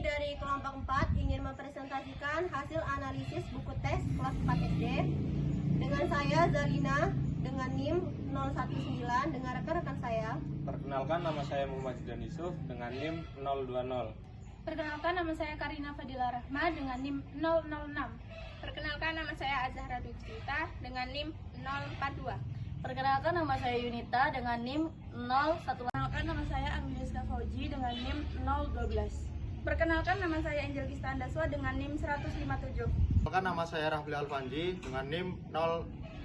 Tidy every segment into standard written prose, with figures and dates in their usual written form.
dari kelompok 4 ingin mempresentasikan hasil analisis buku teks kelas 4 SD dengan saya Zalina dengan NIM 019 dengan rekan-rekan saya. Perkenalkan, nama saya Muhammad Zidan Yusuf dengan NIM 020. Perkenalkan, nama saya Karina Fadila Rahma dengan NIM 006. Perkenalkan, nama saya Azahra Duksita dengan NIM 042. Perkenalkan, nama saya Yunita dengan NIM 011. Perkenalkan, nama saya Agnieszka Fauji dengan NIM 012. Perkenalkan, nama saya Angel Gista Andaswa dengan NIM 157. Perkenalkan, nama saya Rafli Alfanji dengan NIM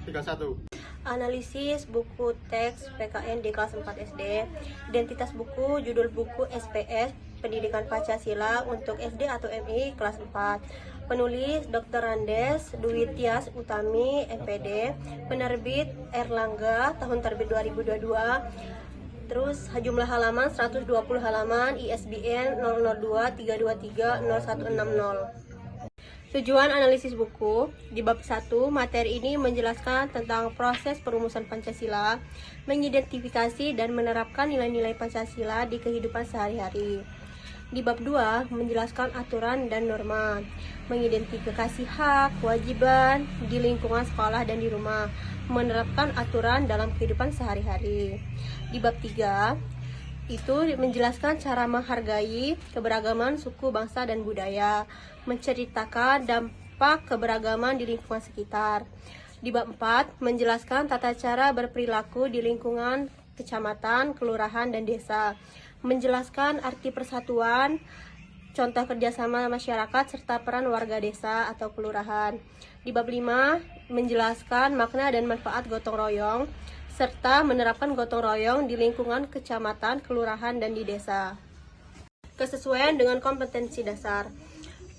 031. Analisis buku teks PKN di kelas 4 SD. Identitas buku, judul buku SPS Pendidikan Pancasila untuk SD atau MI kelas 4. Penulis Dr. Andes Dwi Tias Utami MPD. Penerbit Erlangga, tahun terbit 2022. Terus jumlah halaman 120 halaman, ISBN 002-323-0160. Tujuan analisis buku. Di bab 1, materi ini menjelaskan tentang proses perumusan Pancasila, mengidentifikasi dan menerapkan nilai-nilai Pancasila di kehidupan sehari-hari. Di bab 2, menjelaskan aturan dan norma, mengidentifikasi hak, kewajiban di lingkungan sekolah dan di rumah, menerapkan aturan dalam kehidupan sehari-hari. Di bab 3, itu menjelaskan cara menghargai keberagaman suku, bangsa, dan budaya, menceritakan dampak keberagaman di lingkungan sekitar. Di bab 4, menjelaskan tata cara berperilaku di lingkungan kecamatan, kelurahan, dan desa, menjelaskan arti persatuan, contoh kerjasama masyarakat, serta peran warga desa atau kelurahan. Di bab 5, menjelaskan makna dan manfaat gotong royong, serta menerapkan gotong royong di lingkungan kecamatan, kelurahan, dan di desa. Kesesuaian dengan kompetensi dasar.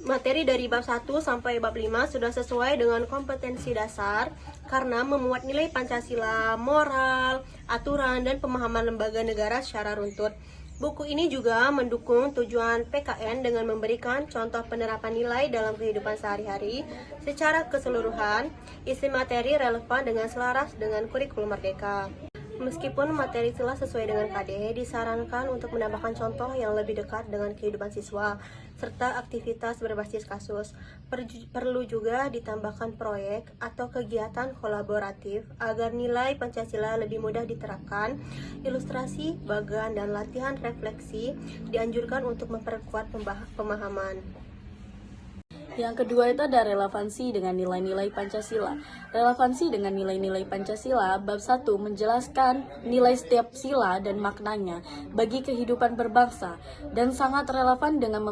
Materi dari bab 1 sampai bab 5 sudah sesuai dengan kompetensi dasar karena memuat nilai Pancasila, moral, aturan, dan pemahaman lembaga negara secara runtut. Buku ini juga mendukung tujuan PKN dengan memberikan contoh penerapan nilai dalam kehidupan sehari-hari secara keseluruhan. Isi materi relevan dengan selaras dengan kurikulum Merdeka. Meskipun materi telah sesuai dengan KD, disarankan untuk menambahkan contoh yang lebih dekat dengan kehidupan siswa, serta aktivitas berbasis kasus. Perlu juga ditambahkan proyek atau kegiatan kolaboratif agar nilai Pancasila lebih mudah diterapkan. Ilustrasi, bagan, dan latihan refleksi dianjurkan untuk memperkuat pemahaman. Yang kedua itu ada relevansi dengan nilai-nilai Pancasila. Relevansi dengan nilai-nilai Pancasila, bab 1 menjelaskan nilai setiap sila dan maknanya bagi kehidupan berbangsa dan sangat relevan dengan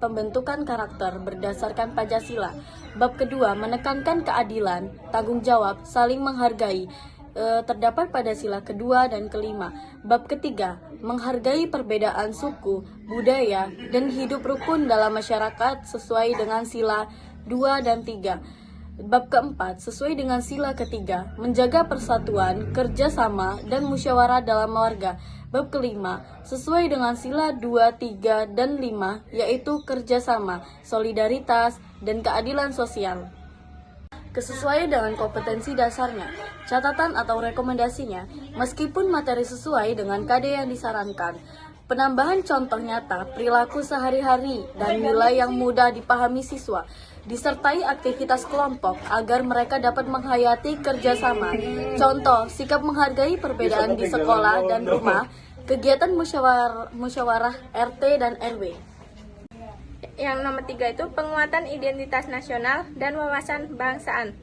pembentukan karakter berdasarkan Pancasila. Bab kedua menekankan keadilan, tanggung jawab, saling menghargai, terdapat pada sila kedua dan kelima. Bab ketiga, menghargai perbedaan suku, budaya, dan hidup rukun dalam masyarakat sesuai dengan sila 2 dan 3. Bab keempat, sesuai dengan sila ketiga, menjaga persatuan, kerjasama, dan musyawarah dalam warga. Bab kelima, sesuai dengan sila 2, 3, dan 5, yaitu kerjasama, solidaritas, dan keadilan sosial. Kesesuaian dengan kompetensi dasarnya, catatan atau rekomendasinya, meskipun materi sesuai dengan KD yang disarankan, penambahan contoh nyata, perilaku sehari-hari, dan nilai yang mudah dipahami siswa, disertai aktivitas kelompok agar mereka dapat menghayati kerjasama. Contoh, sikap menghargai perbedaan di sekolah dan rumah, kegiatan musyawarah RT dan RW. Yang nomor 3 itu penguatan identitas nasional dan wawasan kebangsaan.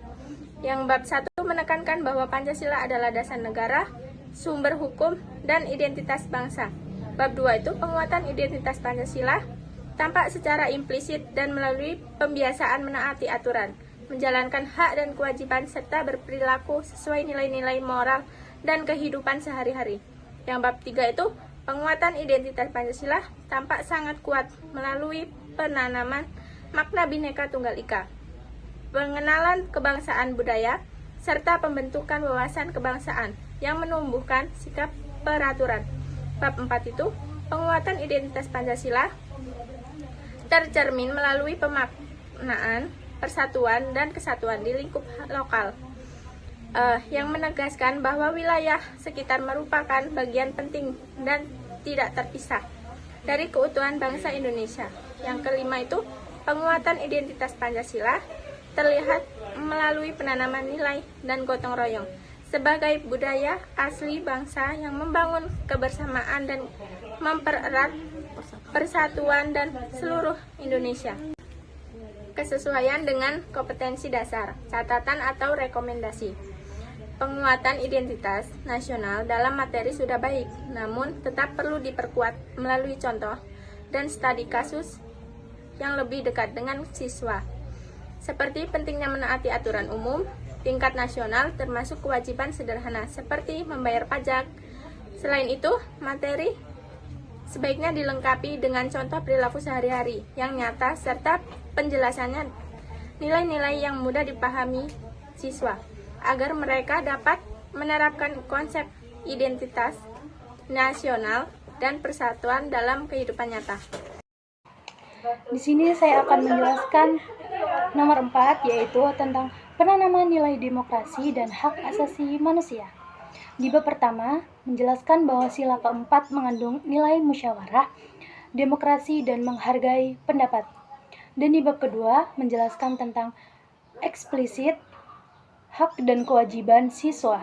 Yang bab 1 menekankan bahwa Pancasila adalah dasar negara, sumber hukum, dan identitas bangsa. Bab 2 itu penguatan identitas Pancasila tampak secara implisit dan melalui pembiasaan menaati aturan, menjalankan hak dan kewajiban serta berperilaku sesuai nilai-nilai moral dan kehidupan sehari-hari. Yang bab 3 itu penguatan identitas Pancasila tampak sangat kuat melalui penanaman makna Bhinneka Tunggal Ika, pengenalan kebangsaan budaya, serta pembentukan wawasan kebangsaan yang menumbuhkan sikap peraturan. Bab 4 itu penguatan identitas Pancasila tercermin melalui pemaknaan persatuan dan kesatuan di lingkup lokal, yang menegaskan bahwa wilayah sekitar merupakan bagian penting dan tidak terpisah dari keutuhan bangsa Indonesia. Yang kelima itu penguatan identitas Pancasila terlihat melalui penanaman nilai dan gotong royong sebagai budaya asli bangsa yang membangun kebersamaan dan mempererat persatuan dan seluruh Indonesia. Kesesuaian dengan kompetensi dasar, catatan atau rekomendasi. Penguatan identitas nasional dalam materi sudah baik, namun tetap perlu diperkuat melalui contoh dan studi kasus yang lebih dekat dengan siswa. Seperti pentingnya menaati aturan umum tingkat nasional termasuk kewajiban sederhana seperti membayar pajak. Selain itu, materi sebaiknya dilengkapi dengan contoh perilaku sehari-hari yang nyata serta penjelasannya nilai-nilai yang mudah dipahami siswa agar mereka dapat menerapkan konsep identitas nasional dan persatuan dalam kehidupan nyata. Di sini saya akan menjelaskan nomor 4, yaitu tentang penanaman nilai demokrasi dan hak asasi manusia. Di bab pertama, menjelaskan bahwa sila keempat mengandung nilai musyawarah, demokrasi, dan menghargai pendapat. Dan di bab kedua, menjelaskan tentang eksplisit, hak dan kewajiban siswa.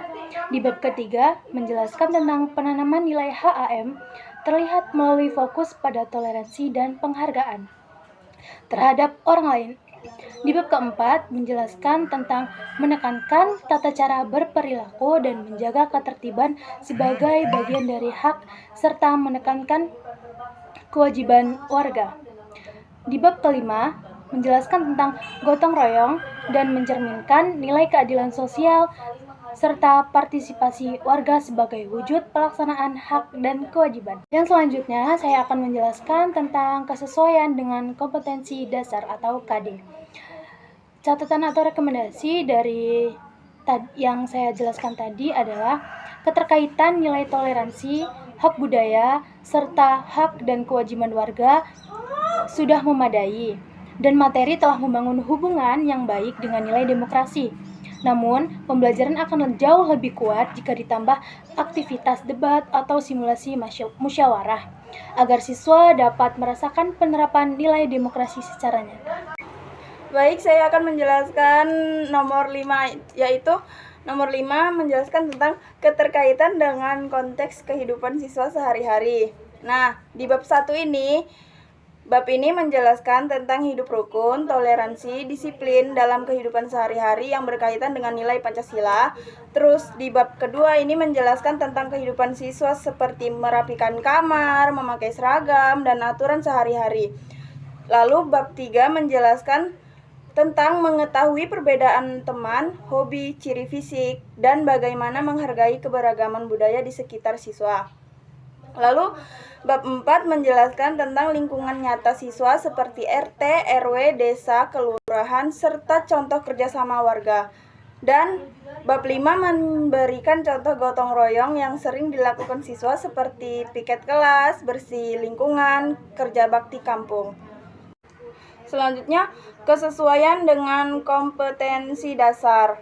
Di bab ketiga, menjelaskan tentang penanaman nilai HAM terlihat melalui fokus pada toleransi dan penghargaan terhadap orang lain. Di bab keempat, menjelaskan tentang menekankan tata cara berperilaku dan menjaga ketertiban sebagai bagian dari hak serta menekankan kewajiban warga. Di bab kelima, menjelaskan tentang gotong royong dan mencerminkan nilai keadilan sosial serta partisipasi warga sebagai wujud pelaksanaan hak dan kewajiban. Yang selanjutnya, saya akan menjelaskan tentang kesesuaian dengan kompetensi dasar atau KD. Catatan atau rekomendasi dari yang saya jelaskan tadi adalah keterkaitan nilai toleransi, hak budaya, serta hak dan kewajiban warga sudah memadai, dan materi telah membangun hubungan yang baik dengan nilai demokrasi. Namun, pembelajaran akan jauh lebih kuat jika ditambah aktivitas debat atau simulasi musyawarah, agar siswa dapat merasakan penerapan nilai demokrasi secara nyata. Baik, saya akan menjelaskan nomor 5, yaitu nomor 5 menjelaskan tentang keterkaitan dengan konteks kehidupan siswa sehari-hari. Nah, di bab 1 ini, bab ini menjelaskan tentang hidup rukun, toleransi, disiplin dalam kehidupan sehari-hari yang berkaitan dengan nilai Pancasila. Terus di bab kedua ini menjelaskan tentang kehidupan siswa seperti merapikan kamar, memakai seragam, dan aturan sehari-hari. Lalu bab 3 menjelaskan tentang mengetahui perbedaan teman, hobi, ciri fisik, dan bagaimana menghargai keberagaman budaya di sekitar siswa. Lalu, bab 4 menjelaskan tentang lingkungan nyata siswa seperti RT, RW, desa, kelurahan, serta contoh kerjasama warga. Dan bab 5 memberikan contoh gotong royong yang sering dilakukan siswa seperti piket kelas, bersih lingkungan, kerja bakti kampung. Selanjutnya, kesesuaian dengan kompetensi dasar,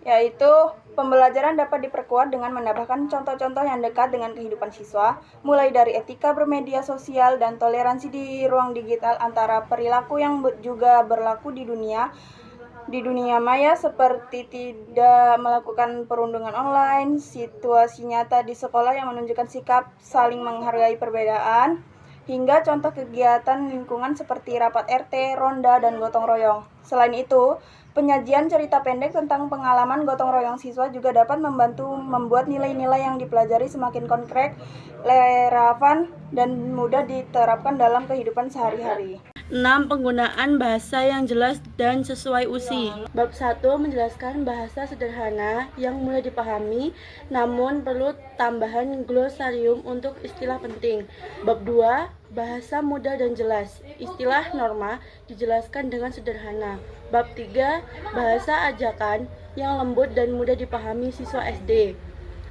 yaitu pembelajaran dapat diperkuat dengan menambahkan contoh-contoh yang dekat dengan kehidupan siswa, mulai dari etika bermedia sosial dan toleransi di ruang digital antara perilaku yang juga berlaku di dunia maya seperti tidak melakukan perundungan online, situasi nyata di sekolah yang menunjukkan sikap saling menghargai perbedaan, hingga contoh kegiatan lingkungan seperti rapat RT, ronda, dan gotong royong. Selain itu, penyajian cerita pendek tentang pengalaman gotong royong siswa juga dapat membantu membuat nilai-nilai yang dipelajari semakin konkret, relevan, dan mudah diterapkan dalam kehidupan sehari-hari. 6. Penggunaan bahasa yang jelas dan sesuai USI. Bab 1 menjelaskan bahasa sederhana yang mudah dipahami, namun perlu tambahan glosarium untuk istilah penting. Bab 2, bahasa mudah dan jelas. Istilah norma dijelaskan dengan sederhana. Bab 3, bahasa ajakan yang lembut dan mudah dipahami siswa SD.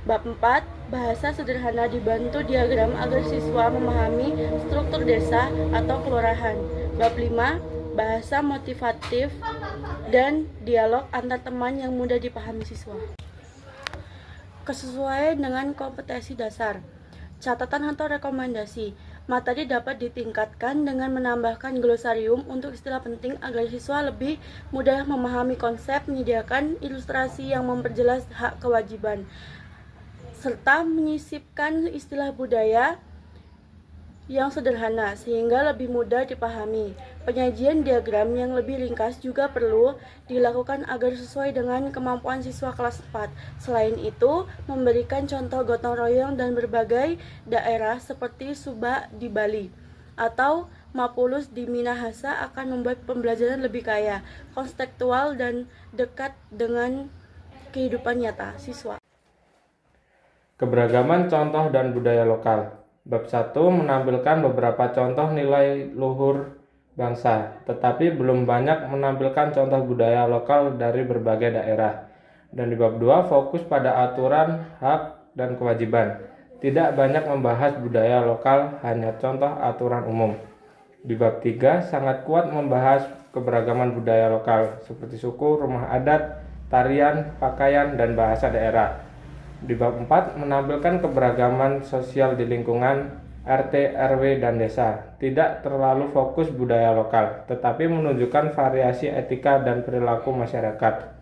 Bab 4, bahasa sederhana dibantu diagram agar siswa memahami struktur desa atau kelurahan. Bab 5, bahasa motivatif dan dialog antar teman yang mudah dipahami siswa. Kesesuaian dengan kompetensi dasar. Catatan atau rekomendasi. Materi dapat ditingkatkan dengan menambahkan glosarium untuk istilah penting agar siswa lebih mudah memahami konsep, menyediakan ilustrasi yang memperjelas hak kewajiban, serta menyisipkan istilah budaya yang sederhana sehingga lebih mudah dipahami. Penyajian diagram yang lebih ringkas juga perlu dilakukan agar sesuai dengan kemampuan siswa kelas 4. Selain itu, memberikan contoh gotong royong dan berbagai daerah seperti Subak di Bali atau Mapulus di Minahasa akan membuat pembelajaran lebih kaya, kontekstual dan dekat dengan kehidupan nyata siswa. Keberagaman contoh dan budaya lokal. Bab 1 menampilkan beberapa contoh nilai luhur bangsa, tetapi belum banyak menampilkan contoh budaya lokal dari berbagai daerah. Dan di bab 2 fokus pada aturan, hak, dan kewajiban. Tidak banyak membahas budaya lokal, hanya contoh aturan umum. Di bab 3 sangat kuat membahas keberagaman budaya lokal, seperti suku, rumah adat, tarian, pakaian, dan bahasa daerah. Di bab 4 menampilkan keberagaman sosial di lingkungan RT, RW, dan desa. Tidak terlalu fokus budaya lokal, tetapi menunjukkan variasi etika dan perilaku masyarakat.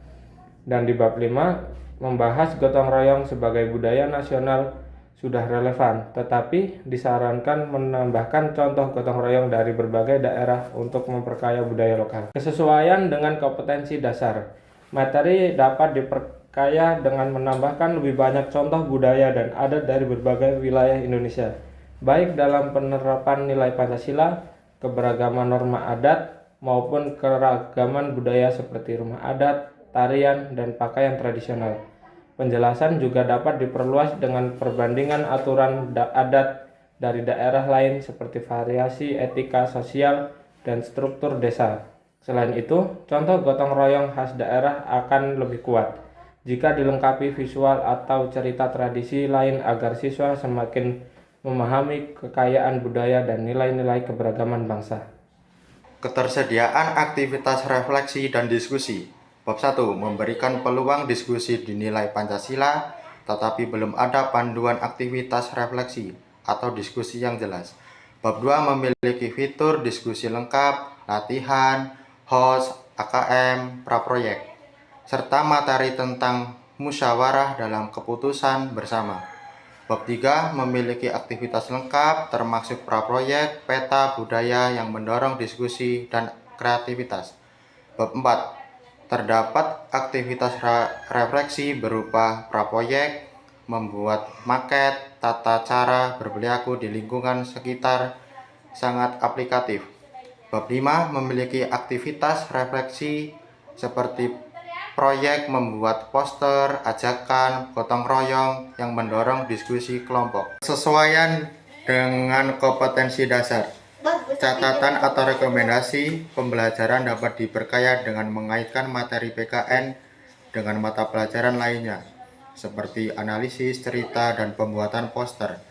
Dan di bab 5 membahas gotong royong sebagai budaya nasional sudah relevan, tetapi disarankan menambahkan contoh gotong royong dari berbagai daerah untuk memperkaya budaya lokal. Kesesuaian dengan kompetensi dasar. Materi dapat diperkaya dengan menambahkan lebih banyak contoh budaya dan adat dari berbagai wilayah Indonesia, baik dalam penerapan nilai Pancasila, keberagaman norma adat, maupun keragaman budaya seperti rumah adat, tarian, dan pakaian tradisional. Penjelasan juga dapat diperluas dengan perbandingan aturan adat dari daerah lain seperti variasi etika sosial dan struktur desa. Selain itu, contoh gotong royong khas daerah akan lebih kuat jika dilengkapi visual atau cerita tradisi lain agar siswa semakin memahami kekayaan budaya dan nilai-nilai keberagaman bangsa. Ketersediaan aktivitas refleksi dan diskusi. Bab 1 memberikan peluang diskusi dinilai Pancasila, tetapi belum ada panduan aktivitas refleksi atau diskusi yang jelas. Bab 2 memiliki fitur diskusi lengkap, latihan, host, AKM, praproyek, serta materi tentang musyawarah dalam keputusan bersama. Bab 3 memiliki aktivitas lengkap termasuk praproyek, peta budaya yang mendorong diskusi dan kreativitas. Bab 4 terdapat aktivitas refleksi berupa praproyek, membuat maket, tata cara berperilaku di lingkungan sekitar sangat aplikatif. Bab 5 memiliki aktivitas refleksi seperti proyek membuat poster, ajakan, gotong royong yang mendorong diskusi kelompok. Kesesuaian dengan kompetensi dasar. Catatan atau rekomendasi pembelajaran dapat diperkaya dengan mengaitkan materi PKN dengan mata pelajaran lainnya, seperti analisis, cerita, dan pembuatan poster.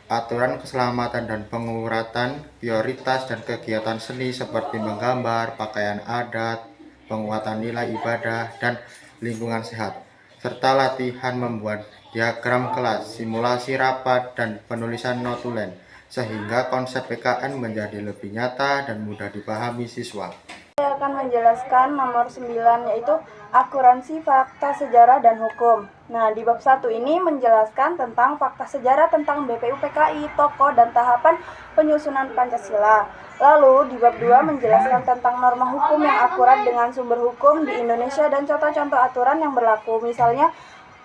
Aturan keselamatan dan penguratan, prioritas dan kegiatan seni seperti menggambar, pakaian adat, penguatan nilai ibadah, dan lingkungan sehat, serta latihan membuat diagram kelas, simulasi rapat, dan penulisan notulen, sehingga konsep PKN menjadi lebih nyata dan mudah dipahami siswa. Saya akan menjelaskan nomor 9, yaitu akuransi fakta sejarah dan hukum. Nah, di bab 1 ini menjelaskan tentang fakta sejarah tentang BPUPKI, tokoh, dan tahapan penyusunan Pancasila. Lalu, di bab 2 menjelaskan tentang norma hukum yang akurat dengan sumber hukum di Indonesia dan contoh-contoh aturan yang berlaku. Misalnya,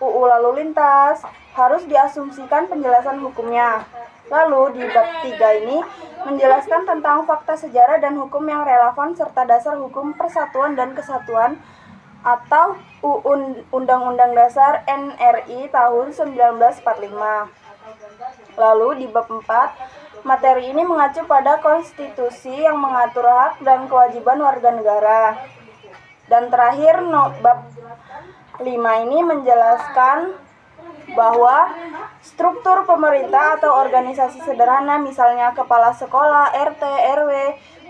UU Lalu Lintas, harus diasumsikan penjelasan hukumnya. Lalu, di bab 3 ini menjelaskan tentang fakta sejarah dan hukum yang relevan serta dasar hukum persatuan dan kesatuan atau Undang-Undang Dasar NRI tahun 1945. Lalu, di bab 4, materi ini mengacu pada konstitusi yang mengatur hak dan kewajiban warga negara. Dan terakhir, bab 5 ini menjelaskan bahwa struktur pemerintah atau organisasi sederhana, misalnya kepala sekolah, RT, RW,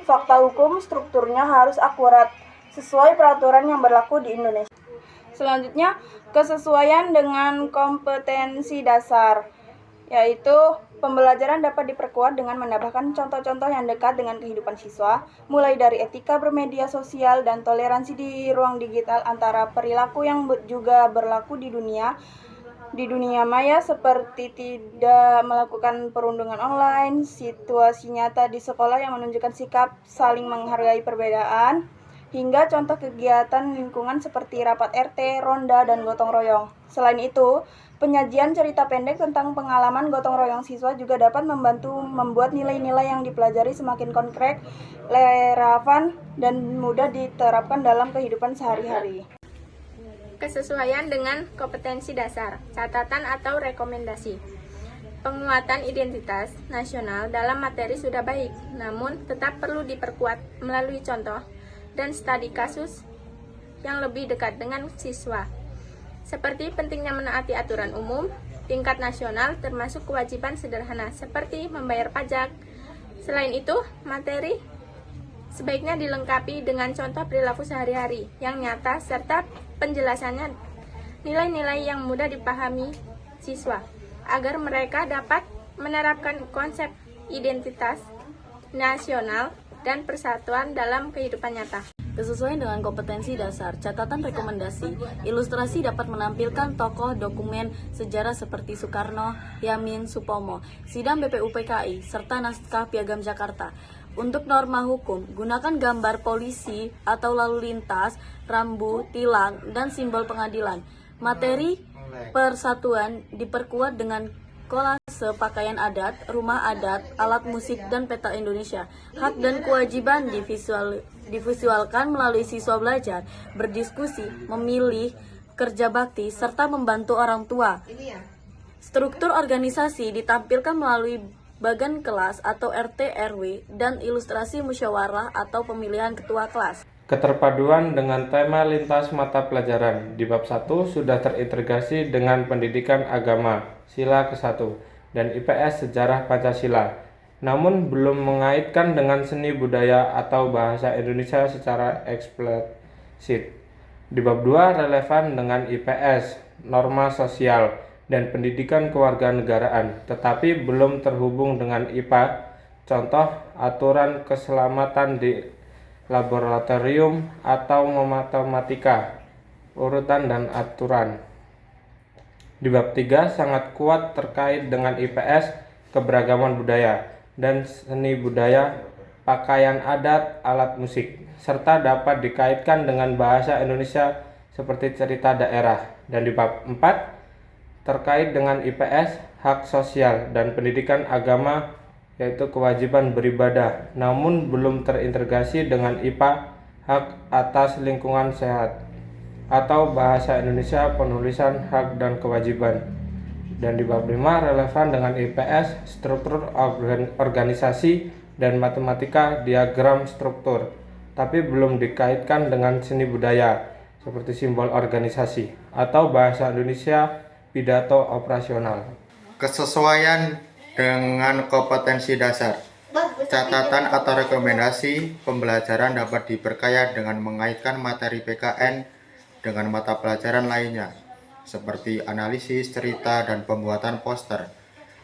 fakta hukum strukturnya harus akurat sesuai peraturan yang berlaku di Indonesia. Selanjutnya, kesesuaian dengan kompetensi dasar. yaitu pembelajaran dapat diperkuat dengan menambahkan contoh-contoh yang dekat dengan kehidupan siswa, mulai dari etika bermedia sosial dan toleransi di ruang digital antara perilaku yang juga berlaku di dunia maya seperti tidak melakukan perundungan online, situasi nyata di sekolah yang menunjukkan sikap saling menghargai perbedaan, hingga contoh kegiatan lingkungan seperti rapat RT, ronda, dan gotong royong. Selain itu, penyajian cerita pendek tentang pengalaman gotong royong siswa juga dapat membantu membuat nilai-nilai yang dipelajari semakin konkret, relevan, dan mudah diterapkan dalam kehidupan sehari-hari. Kesesuaian dengan kompetensi dasar, catatan atau rekomendasi. Penguatan identitas nasional dalam materi sudah baik, namun tetap perlu diperkuat melalui contoh dan studi kasus yang lebih dekat dengan siswa. Seperti pentingnya menaati aturan umum tingkat nasional termasuk kewajiban sederhana seperti membayar pajak. Selain itu, materi sebaiknya dilengkapi dengan contoh perilaku sehari-hari yang nyata serta penjelasannya nilai-nilai yang mudah dipahami siswa agar mereka dapat menerapkan konsep identitas nasional dan persatuan dalam kehidupan nyata. Kesesuaian dengan kompetensi dasar, catatan rekomendasi, ilustrasi dapat menampilkan tokoh dokumen sejarah seperti Soekarno, Yamin, Supomo, sidang BPUPKI, serta naskah Piagam Jakarta. Untuk norma hukum, gunakan gambar polisi atau lalu lintas, rambu, tilang, dan simbol pengadilan. Materi persatuan diperkuat dengan kolase pakaian adat, rumah adat, alat musik, dan peta Indonesia. Hak dan kewajiban divisualkan melalui siswa belajar, berdiskusi, memilih, kerja bakti, serta membantu orang tua. Struktur organisasi ditampilkan melalui bagan kelas atau RT RW dan ilustrasi musyawarah atau pemilihan ketua kelas. Keterpaduan dengan tema lintas mata pelajaran di bab 1 sudah terintegrasi dengan pendidikan agama, sila ke-1, dan IPS sejarah Pancasila. Namun belum mengaitkan dengan seni budaya atau bahasa Indonesia secara eksplisit. Di bab 2 relevan dengan IPS, norma sosial, dan pendidikan kewarganegaraan, tetapi belum terhubung dengan IPA, contoh aturan keselamatan di laboratorium atau matematika, urutan dan aturan. Di bab 3 sangat kuat terkait dengan IPS, keberagaman budaya, dan seni budaya, pakaian adat, alat musik, serta dapat dikaitkan dengan bahasa Indonesia seperti cerita daerah. Dan di bab 4 terkait dengan IPS, hak sosial, dan pendidikan agama, yaitu kewajiban beribadah, namun belum terintegrasi dengan IPA, hak atas lingkungan sehat, atau bahasa Indonesia penulisan hak dan kewajiban. Dan di bab 5 relevan dengan IPS, struktur organisasi, dan matematika diagram struktur, tapi belum dikaitkan dengan seni budaya, seperti simbol organisasi, atau bahasa Indonesia pidato operasional. Kesesuaian dengan kompetensi dasar, catatan atau rekomendasi pembelajaran dapat diperkaya dengan mengaitkan materi PKN dengan mata pelajaran lainnya, seperti analisis, cerita, dan pembuatan poster,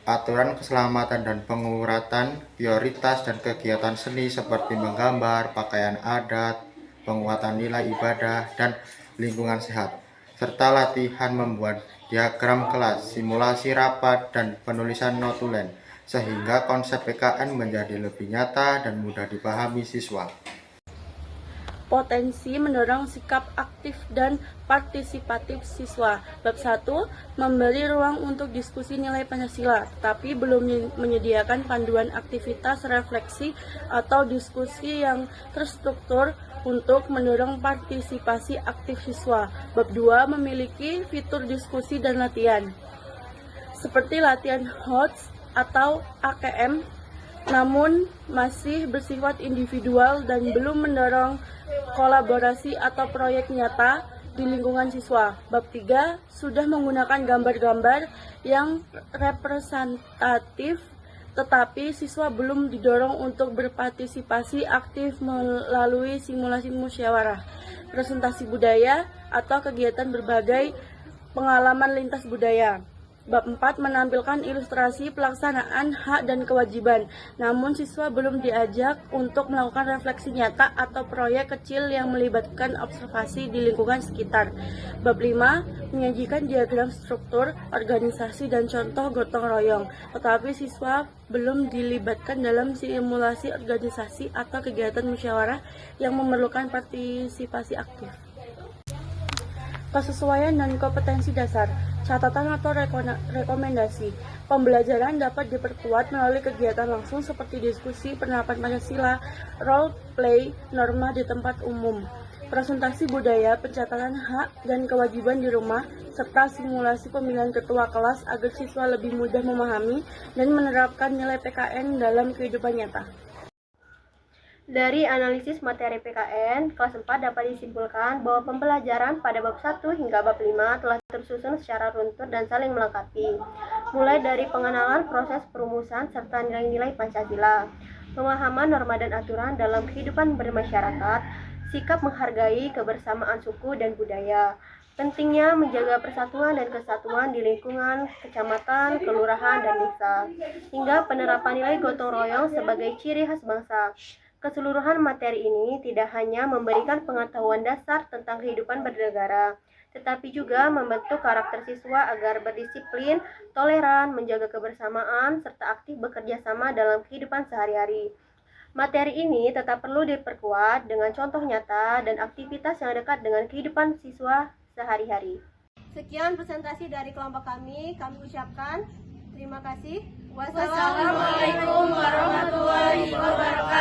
aturan keselamatan dan penguratan, prioritas dan kegiatan seni seperti menggambar, pakaian adat, penguatan nilai ibadah, dan lingkungan sehat, serta latihan membuat diagram kelas, simulasi rapat, dan penulisan notulen, sehingga konsep PKN menjadi lebih nyata dan mudah dipahami siswa. Potensi mendorong sikap aktif dan partisipatif siswa. Bab 1 memberi ruang untuk diskusi nilai Pancasila, tapi belum menyediakan panduan aktivitas refleksi atau diskusi yang terstruktur untuk mendorong partisipasi aktif siswa. Bab 2 memiliki fitur diskusi dan latihan, seperti latihan HOTS atau AKM, namun masih bersifat individual dan belum mendorong kolaborasi atau proyek nyata di lingkungan siswa. Bab 3 sudah menggunakan gambar-gambar yang representatif, tetapi siswa belum didorong untuk berpartisipasi aktif melalui simulasi musyawarah, presentasi budaya, atau kegiatan berbagai pengalaman lintas budaya. Bab 4 menampilkan ilustrasi pelaksanaan hak dan kewajiban, namun siswa belum diajak untuk melakukan refleksi nyata atau proyek kecil yang melibatkan observasi di lingkungan sekitar. Bab 5 menyajikan diagram struktur, organisasi, dan contoh gotong royong, tetapi siswa belum dilibatkan dalam simulasi organisasi atau kegiatan musyawarah yang memerlukan partisipasi aktif. Kesesuaian dan kompetensi dasar, catatan atau rekomendasi. Pembelajaran dapat diperkuat melalui kegiatan langsung seperti diskusi penerapan Pancasila, role play, norma di tempat umum, presentasi budaya, pencatatan hak dan kewajiban di rumah, serta simulasi pemilihan ketua kelas agar siswa lebih mudah memahami dan menerapkan nilai PKN dalam kehidupan nyata. Dari analisis materi PKN, kelas 4 dapat disimpulkan bahwa pembelajaran pada bab 1 hingga bab 5 telah tersusun secara runtut dan saling melengkapi, mulai dari pengenalan proses perumusan serta nilai-nilai Pancasila, pemahaman norma dan aturan dalam kehidupan bermasyarakat, sikap menghargai kebersamaan suku dan budaya, pentingnya menjaga persatuan dan kesatuan di lingkungan kecamatan, kelurahan, dan desa, hingga penerapan nilai gotong royong sebagai ciri khas bangsa. Keseluruhan materi ini tidak hanya memberikan pengetahuan dasar tentang kehidupan bernegara, tetapi juga membentuk karakter siswa agar berdisiplin, toleran, menjaga kebersamaan, serta aktif bekerja sama dalam kehidupan sehari-hari. Materi ini tetap perlu diperkuat dengan contoh nyata dan aktivitas yang dekat dengan kehidupan siswa sehari-hari. Sekian presentasi dari kelompok kami ucapkan terima kasih. Wassalamualaikum warahmatullahi wabarakatuh.